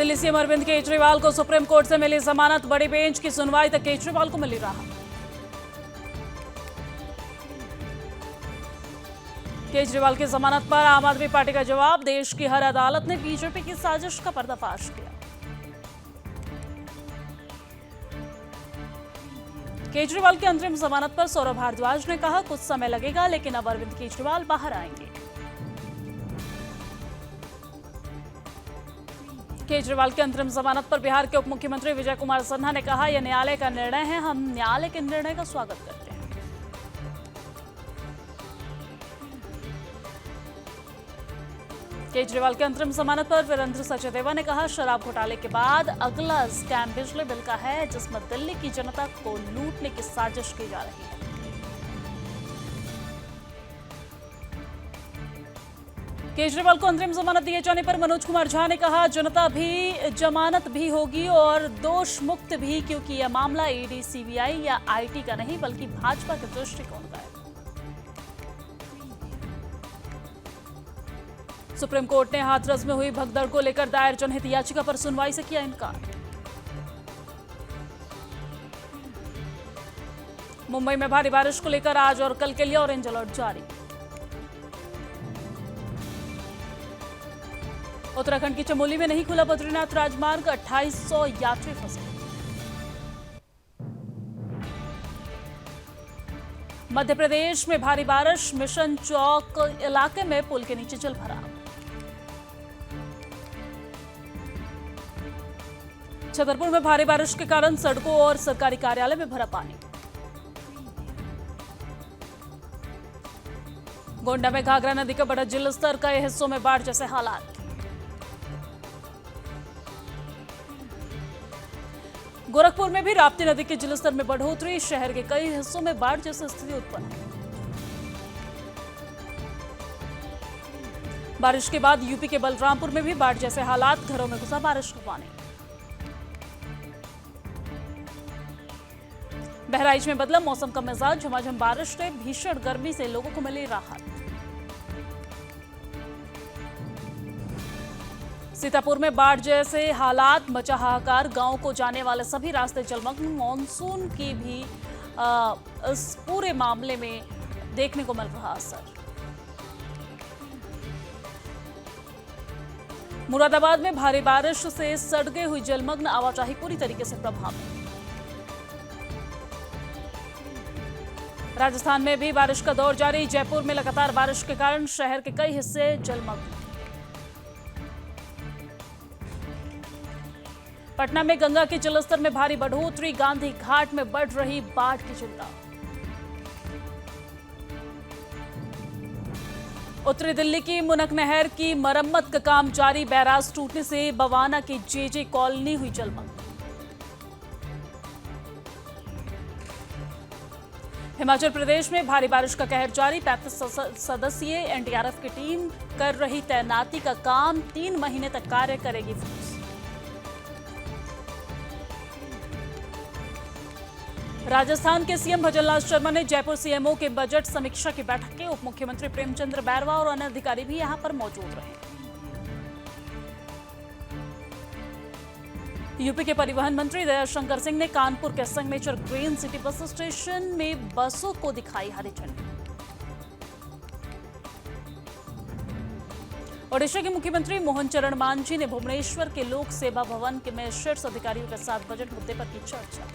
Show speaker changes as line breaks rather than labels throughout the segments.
Delhi CM Arvind Kejriwal को supreme court से मिली जमानत, बड़ी बेंच की सुनवाई तक केजरीवाल को मिली राहत। केजरीवाल की जमानत पर आम आदमी पार्टी का जवाब, देश की हर अदालत ने बीजेपी की साजिश का पर्दाफाश किया। केजरीवाल की अंतरिम जमानत पर सौरभ भारद्वाज ने कहा, कुछ समय लगेगा लेकिन अब अरविंद केजरीवाल बाहर आएंगे। केजरीवाल की अंतरिम जमानत पर बिहार के उप मुख्यमंत्री विजय कुमार सिन्हा ने कहा, यह न्यायालय का निर्णय है, हम न्यायालय के निर्णय का स्वागत करते हैं। केजरीवाल के अंतरिम जमानत पर वीरेंद्र सचदेवा ने कहा, शराब घोटाले के बाद अगला स्कैम बिजली बिल का है, जिसमें दिल्ली की जनता को लूटने की साजिश की जा रही है। केजरीवाल को अंतरिम जमानत दिए जाने पर मनोज कुमार झा ने कहा, जनता भी जमानत भी होगी और दोष मुक्त भी, क्योंकि यह मामला ईडी, सीबीआई या आईटी का नहीं बल्कि भाजपा के दृष्टिकोण का है। सुप्रीम कोर्ट ने हाथरस में हुई भगदड़ को लेकर दायर जनहित याचिका पर सुनवाई से किया इनकार। मुंबई में भारी बारिश को लेकर आज और कल के लिए ऑरेंज अलर्ट जारी। उत्तराखंड की चमोली में नहीं खुला बद्रीनाथ राजमार्ग, 2800 यात्री फंसे। मध्य प्रदेश में भारी बारिश, मिशन चौक इलाके में पुल के नीचे जल भरा। छतरपुर में भारी बारिश के कारण सड़कों और सरकारी कार्यालय में भरा पानी। गोंडा में घाघरा नदी का बढ़ा जलस्तर, कई हिस्सों में बाढ़ जैसे हालात। गोरखपुर में भी राप्ती नदी के जलस्तर में बढ़ोतरी, शहर के कई हिस्सों में बाढ़ जैसी स्थिति उत्पन्न। बारिश के बाद यूपी के बलरामपुर में भी बाढ़ जैसे हालात, घरों में घुसा बारिश का पानी। बहराइच में बदला मौसम का मिजाज, झमाझम बारिश से भीषण गर्मी से लोगों को मिली राहत। सीतापुर में बाढ़ जैसे हालात, मचा हाहाकार, गांव को जाने वाले सभी रास्ते जलमग्न। मॉनसून की भी इस पूरे मामले में देखने को मिल रहा असर। मुरादाबाद में भारी बारिश से सड़कें हुई जलमग्न, आवाजाही पूरी तरीके से प्रभावित। राजस्थान में भी बारिश का दौर जारी, जयपुर में लगातार बारिश के कारण शहर के कई हिस्से जलमग्न। पटना में गंगा के जलस्तर में भारी बढ़ोतरी, गांधी घाट में बढ़ रही बाढ़ की चिंता। उत्तरी दिल्ली की मुनक नहर की मरम्मत का काम जारी, बैराज टूटने से बवाना की जेजे कॉलोनी हुई जलमग्न। हिमाचल प्रदेश में भारी बारिश का कहर जारी, 35 सदस्यीय एनडीआरएफ की टीम कर रही तैनाती का काम, 3 महीने तक कार्य करेगी फोर्स। राजस्थान के सीएम भजनलाल शर्मा ने जयपुर सीएमओ के बजट समीक्षा की बैठक की, उप मुख्यमंत्री प्रेमचंद्र बैरवा और अन्य अधिकारी भी यहां पर मौजूद रहे। यूपी के परिवहन मंत्री दयाशंकर सिंह ने कानपुर के Sangameshwar green city bus station में बसों को दिखाई हरी झंडी। ओडिशा के मुख्यमंत्री मोहन चरण मांझी ने भुवनेश्वर के लोक सेवा भवन में शीर्ष अधिकारियों के साथ बजट मुद्दे पर की चर्चा।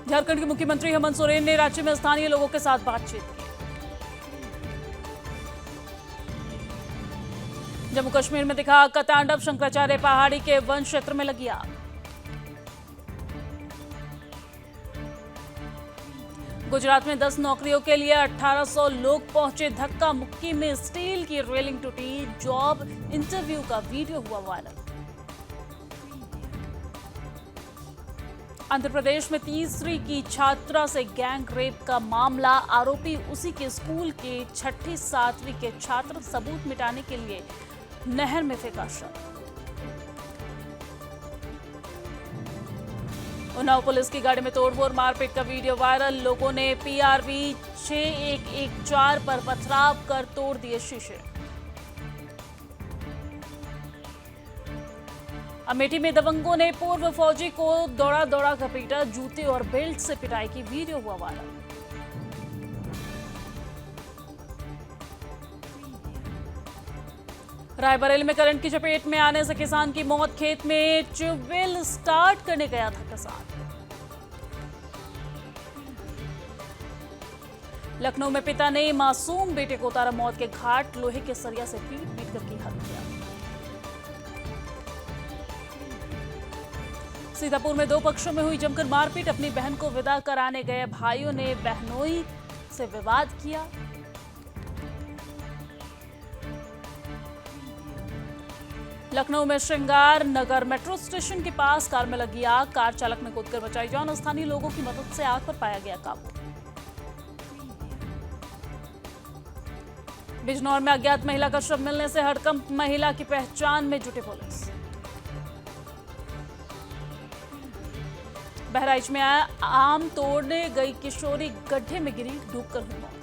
झारखंड के मुख्यमंत्री हेमंत सोरेन ने राज्य में स्थानीय लोगों के साथ बातचीत की। जम्मू कश्मीर में दिखा कतांडव, शंकराचार्य पहाड़ी के वन क्षेत्र में लगी आग। गुजरात में 10 नौकरियों के लिए 1800 लोग पहुंचे, धक्का मुक्की में स्टील की रेलिंग टूटी, जॉब इंटरव्यू का वीडियो हुआ वायरल। आंध्र प्रदेश में तीसरी की छात्रा से गैंग रेप का मामला, आरोपी उसी के स्कूल के 6ठी 7वीं के छात्र, सबूत मिटाने के लिए नहर में फेंका शव। उन्नाव पुलिस की गाड़ी में तोड़फोड़, मारपीट का वीडियो वायरल, लोगों ने पीआरवी 6114 पर पथराव कर तोड़ दिए शीशे। अमेठी में दबंगों ने पूर्व फौजी को दौड़ा दौड़ा कर पीटा, जूते और बेल्ट से पिटाई की वीडियो हुआ वायरल। रायबरेली में करंट की चपेट में आने से किसान की मौत, खेत में ट्यूबवेल स्टार्ट करने गया था किसान। लखनऊ में पिता ने मासूम बेटे को उतारा मौत के घाट, लोहे के सरिया से पीट पीट कर की हत्या। सीतापुर में दो पक्षों में हुई जमकर मारपीट, अपनी बहन को विदा कराने गए भाइयों ने बहनोई से विवाद किया। लखनऊ में श्रृंगार नगर मेट्रो स्टेशन के पास कार में लगी आग, कार चालक ने कूदकर बचाई जान, स्थानीय लोगों की मदद से आग पर पाया गया काबू। बिजनौर में अज्ञात महिला का शव मिलने से हड़कंप, महिला की पहचान में जुटी पुलिस। बहराइच में आम तोड़ने गई किशोरी गड्ढे में गिरी, डूबकर हुई मौत।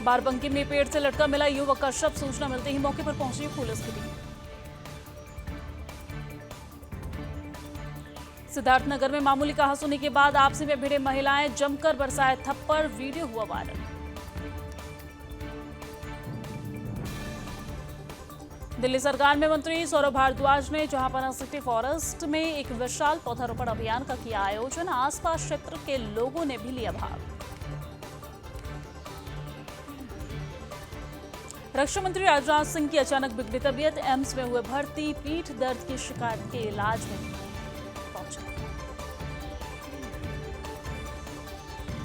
बारबंकी में पेड़ से लटका मिला युवक का शव, सूचना मिलते ही मौके पर पहुंची पुलिस की टीम। सिद्धार्थनगर में मामूली कहासुनी के बाद आपसी में भिड़े महिलाएं, जमकर बरसाए थप्पड़, वीडियो हुआ वायरल। दिल्ली सरकार में मंत्री सौरभ भारद्वाज ने जहांपना सिटी फॉरेस्ट में एक विशाल पौधारोपण अभियान का किया आयोजन, आसपास क्षेत्र के लोगों ने भी लिया भाग। रक्षा मंत्री राजनाथ सिंह की अचानक बिगड़ी तबीयत, एम्स में हुए भर्ती, पीठ दर्द की शिकायत के इलाज में पहुंचे।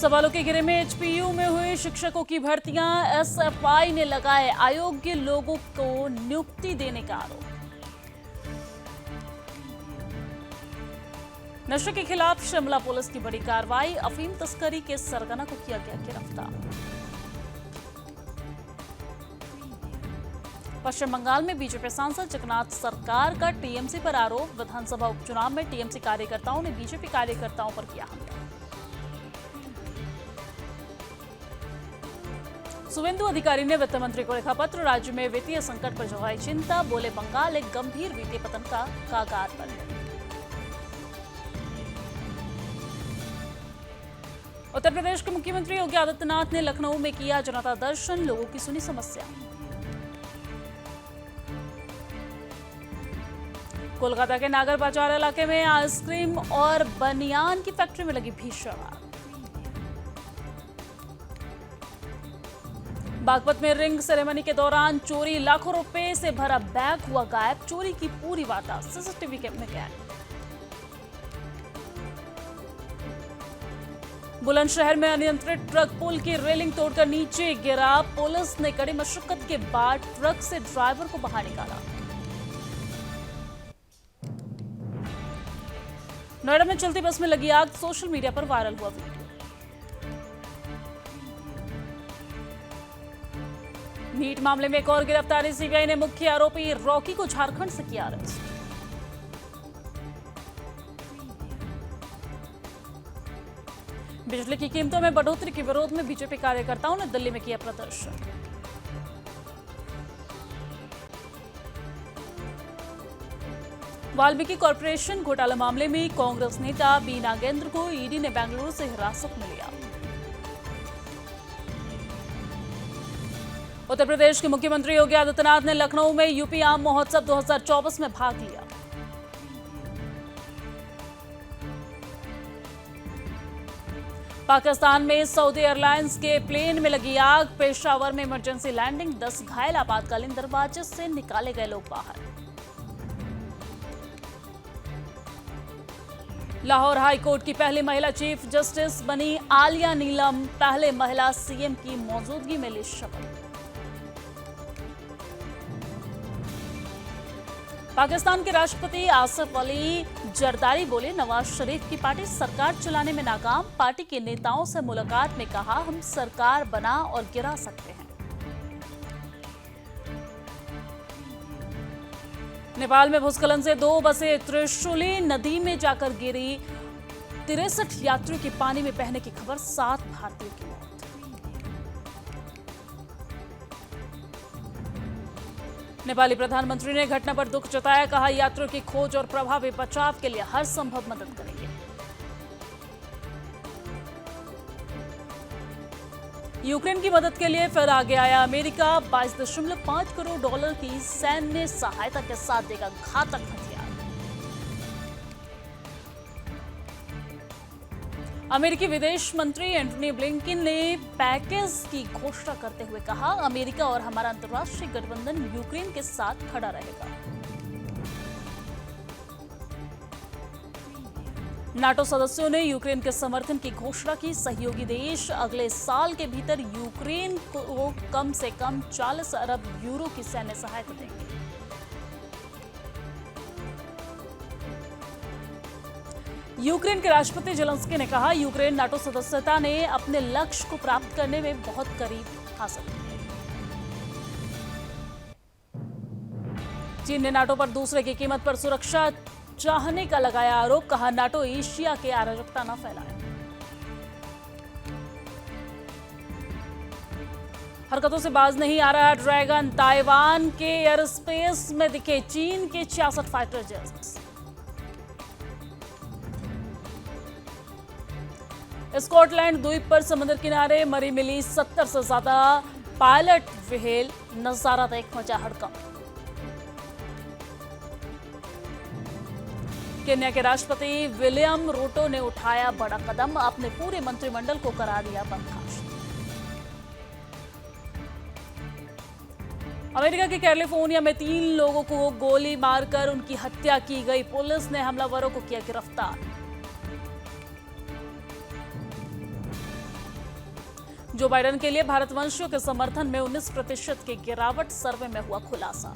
सवालों के घेरे में एचपीयू में हुई शिक्षकों की भर्तियां, एसएफआई ने लगाए अयोग्य लोगों को नियुक्ति देने का आरोप। नशे के खिलाफ शिमला पुलिस की बड़ी कार्रवाई, अफीम तस्करी के सरगना को किया गया गिरफ्तार। पश्चिम बंगाल में बीजेपी सांसद जगन्नाथ सरकार का टीएमसी पर आरोप, विधानसभा उपचुनाव में टीएमसी कार्यकर्ताओं ने बीजेपी कार्यकर्ताओं पर किया हमला। सुवेंदु अधिकारी ने वित्त मंत्री को लिखा पत्र, राज्य में वित्तीय संकट पर जताई चिंता, बोले बंगाल एक गंभीर वित्तीय पतन का कगार पर है। उत्तर प्रदेश के मुख्यमंत्री योगी आदित्यनाथ ने लखनऊ में किया जनता दर्शन, लोगों की सुनी समस्या। कोलकाता के नागर बाजार इलाके में आइसक्रीम और बनियान की फैक्ट्री में लगी भीषण आग। बागपत में रिंग सेरेमनी के दौरान चोरी, लाखों रुपए से भरा बैग हुआ गायब, चोरी की पूरी वारदात सीसीटीवी में कैद। बुलंदशहर में अनियंत्रित ट्रक पुल की रेलिंग तोड़कर नीचे गिरा, पुलिस ने कड़ी मशक्कत के बाद ट्रक से ड्राइवर को बाहर निकाला। नोएडा में चलती बस में लगी आग, सोशल मीडिया पर वायरल हुआ वीडियो। नीट मामले में एक और गिरफ्तारी, सीबीआई ने मुख्य आरोपी रॉकी को झारखंड से किया अरेस्ट। बिजली की कीमतों में बढ़ोतरी के विरोध में बीजेपी कार्यकर्ताओं ने दिल्ली में किया प्रदर्शन। वाल्मीकि कॉर्पोरेशन घोटाला मामले में कांग्रेस नेता बी नागेंद्र को ईडी ने बेंगलुरु से हिरासत में लिया। उत्तर प्रदेश के मुख्यमंत्री योगी आदित्यनाथ ने लखनऊ में यूपी आम महोत्सव 2024 में भाग लिया। पाकिस्तान में सऊदी एयरलाइंस के प्लेन में लगी आग, पेशावर में इमरजेंसी लैंडिंग, 10 घायल, आपातकालीन दरवाजे से निकाले गए लोग बाहर। लाहौर हाई कोर्ट की पहली महिला चीफ जस्टिस बनी आलिया नीलम, पहले महिला सीएम की मौजूदगी में ली शपथ। पाकिस्तान के राष्ट्रपति आसिफ अली जरदारी बोले, नवाज शरीफ की पार्टी सरकार चलाने में नाकाम, पार्टी के नेताओं से मुलाकात में कहा हम सरकार बना और गिरा सकते हैं। नेपाल में भूस्खलन से 2 बसें त्रिशूली नदी में जाकर गिरी, 63 यात्रियों की पानी में बहने की खबर, 7 भारतीयों की मौत। नेपाली प्रधानमंत्री ने घटना पर दुख जताया, कहा यात्रियों की खोज और प्रभावी बचाव के लिए हर संभव मदद करेंगे। यूक्रेन की मदद के लिए फिर आगे आया अमेरिका। 22.5 करोड़ डॉलर की सैन्य सहायता के साथ देगा घातक हथियार। अमेरिकी विदेश मंत्री एंटनी ब्लिंकन ने पैकेज की घोषणा करते हुए कहा, अमेरिका और हमारा अंतर्राष्ट्रीय गठबंधन यूक्रेन के साथ खड़ा रहेगा। नाटो सदस्यों ने यूक्रेन के समर्थन की घोषणा की। सहयोगी देश अगले साल के भीतर यूक्रेन को कम से कम 40 अरब यूरो की सैन्य सहायता देंगे। यूक्रेन के राष्ट्रपति जेलेंस्की ने कहा, यूक्रेन नाटो सदस्यता ने अपने लक्ष्य को प्राप्त करने में बहुत करीब हासिल किया। चीन ने नाटो पर दूसरे की कीमत पर सुरक्षा चाहने का लगाया आरोप, कहा नाटो एशिया के अराजकता न फैलाए। हरकतों से बाज नहीं आ रहा ड्रैगन। ताइवान के एयर स्पेस में दिखे चीन के 66 फाइटर जेट्स। स्कॉटलैंड द्वीप पर समुद्र किनारे मरी मिली 70 से ज्यादा पायलट व्हेल। नजारा देख मचा हड़कंप। केन्या के राष्ट्रपति विलियम रूटो ने उठाया बड़ा कदम, अपने पूरे मंत्रिमंडल को करा दिया बर्खास्त। अमेरिका के कैलिफोर्निया में 3 लोगों को गोली मारकर उनकी हत्या की गई। पुलिस ने हमलावरों को किया गिरफ्तार। जो बाइडेन के लिए भारतवंशियों के समर्थन में 19% की गिरावट, सर्वे में हुआ खुलासा।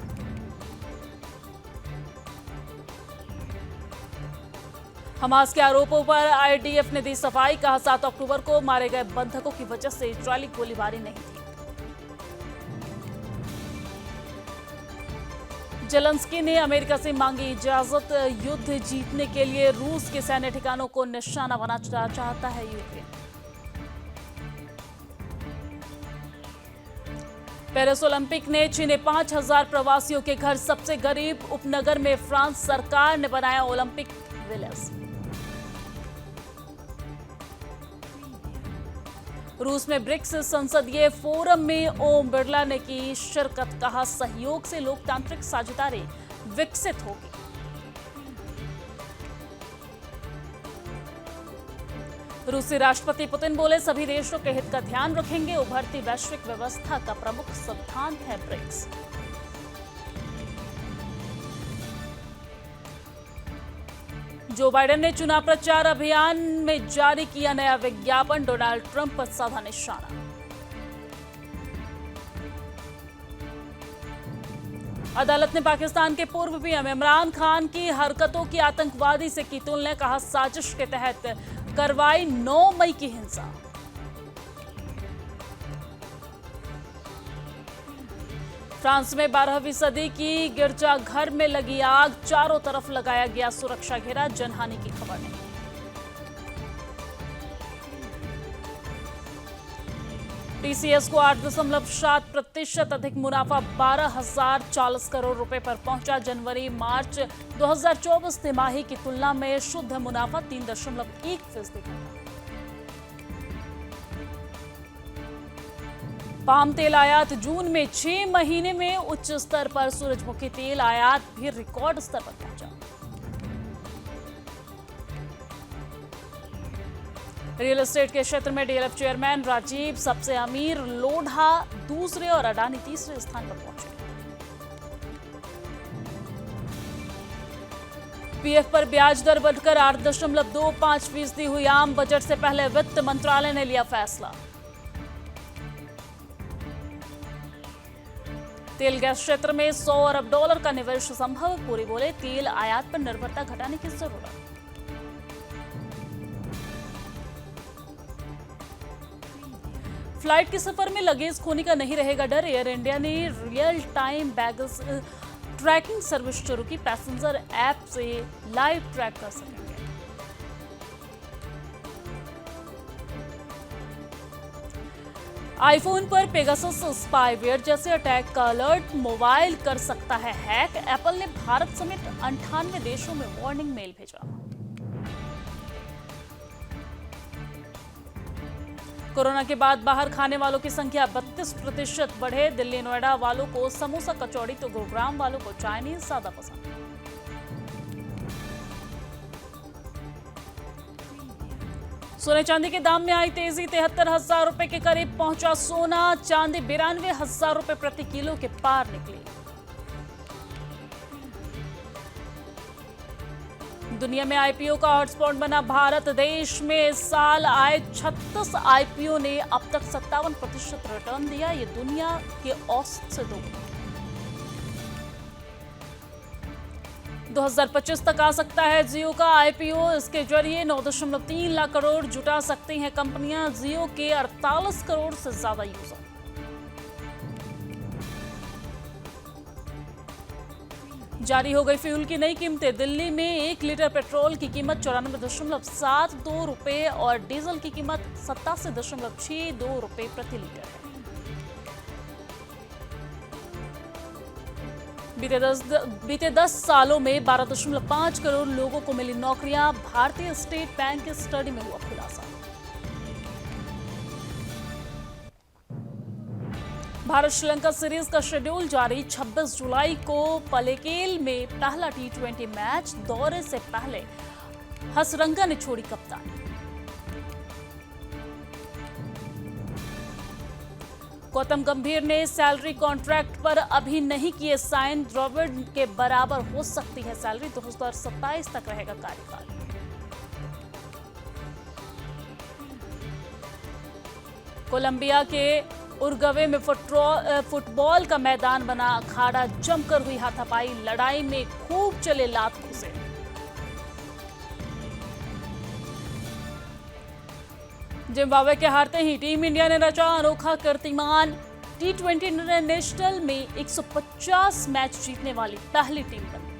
हमास के आरोपों पर आईडीएफ ने दी सफाई, कहा 7 अक्टूबर को मारे गए बंधकों की वजह से इजरायली गोलीबारी नहीं थी। जेलेंस्की ने अमेरिका से मांगी इजाजत। युद्ध जीतने के लिए रूस के सैन्य ठिकानों को निशाना बनाना चाहता है यूक्रेन। पेरिस ओलंपिक ने छीने 5000 प्रवासियों के घर। सबसे गरीब उपनगर में फ्रांस सरकार ने बनाया ओलंपिक विलेज। रूस में ब्रिक्स संसदीय फोरम में ओम बिरला ने की शिरकत, कहा सहयोग से लोकतांत्रिक साझेदारी विकसित होगी। रूसी राष्ट्रपति पुतिन बोले, सभी देशों के हित का ध्यान रखेंगे। उभरती वैश्विक व्यवस्था का प्रमुख सिद्धांत है ब्रिक्स। जो बाइडेन ने चुनाव प्रचार अभियान में जारी किया नया विज्ञापन। डोनाल्ड ट्रंप पर साधा निशाना। अदालत ने पाकिस्तान के पूर्व पीएम इमरान खान की हरकतों की आतंकवादी से की तुलना, कहा साजिश के तहत करवाई 9 मई की हिंसा। फ्रांस में 12वीं सदी की गिरजाघर में लगी आग, चारों तरफ लगाया गया सुरक्षा घेरा। जनहानि की खबर नहीं। टीसीएस को 8.7% अधिक मुनाफा 12,040 करोड़ रुपए पर पहुंचा। जनवरी मार्च 2024 तिमाही की तुलना में शुद्ध मुनाफा 3.1% घटा। पाम तेल आयात जून में 6 महीने में उच्च स्तर पर। सूरजमुखी तेल आयात भी रिकॉर्ड स्तर पर पहुंचा। रियल एस्टेट के क्षेत्र में डीएलएफ चेयरमैन राजीव सबसे अमीर लोढ़ा दूसरे और अडानी तीसरे स्थान पर पहुंचे। पीएफ पर ब्याज दर बढ़कर 8.25% हुई। आम बजट से पहले वित्त मंत्रालय ने लिया फैसला। तेल गैस क्षेत्र में 100 अरब डॉलर का निवेश संभव। पूरी बोले, तेल आयात पर निर्भरता घटाने की जरूरत। फ्लाइट के सफर में लगेज खोने का नहीं रहेगा डर। एयर इंडिया ने real time baggage tracking service शुरू की। पैसेंजर ऐप से लाइव ट्रैक कर सकेंगे। आईफोन पर पेगासस स्पाईवेयर जैसे अटैक का अलर्ट, मोबाइल कर सकता है हैक। एप्पल ने भारत समेत 98 देशों में वार्निंग मेल भेजा। कोरोना के बाद बाहर खाने वालों की संख्या 32% बढ़े। दिल्ली नोएडा वालों को समोसा कचौड़ी तो गुरुग्राम वालों को चाइनीज ज्यादा पसंद। सोने चांदी के दाम में आई तेजी, 73,000 रुपए के करीब पहुंचा सोना। चांदी 92,000 रुपए प्रति किलो के पार निकली। दुनिया में आईपीओ का हॉटस्पॉट बना भारत। देश में इस साल आए 36 आईपीओ ने अब तक 57% रिटर्न दिया। ये दुनिया के औसत से दोगुना। 2025 तक आ सकता है जियो का आईपीओ। इसके जरिए 9.3 लाख करोड़ जुटा सकती हैं कंपनियां। जियो के 48 करोड़ से ज्यादा यूजर। जारी हो गई फ्यूल की नई कीमतें। दिल्ली में 1 लीटर पेट्रोल की कीमत 94.72 रुपए और डीजल की कीमत 87.62 रुपए प्रति लीटर है। बीते 10 सालों में 12.5 करोड़ लोगों को मिली नौकरियां। भारतीय स्टेट बैंक की स्टडी में हुआ खुलासा। भारत श्रीलंका सीरीज का शेड्यूल जारी। 26 जुलाई को पलेकेल में पहला T20 मैच। दौरे से पहले हसरंगा ने छोड़ी कप्तानी। गौतम गंभीर ने सैलरी कॉन्ट्रैक्ट पर अभी नहीं किए साइन। द्रविड़ के बराबर हो सकती है सैलरी। 2027 तक रहेगा कार्यकाल। कोलंबिया के उरुग्वे में फुटबॉल का मैदान बना अखाड़ा। जमकर हुई हाथापाई। लड़ाई में खूब चले लात घुसे। जिम्बाब्वे के हारते ही टीम इंडिया ने रचा अनोखा कीर्तिमान। T20 इंटरनेशनल में 150 मैच जीतने वाली पहली टीम बनी।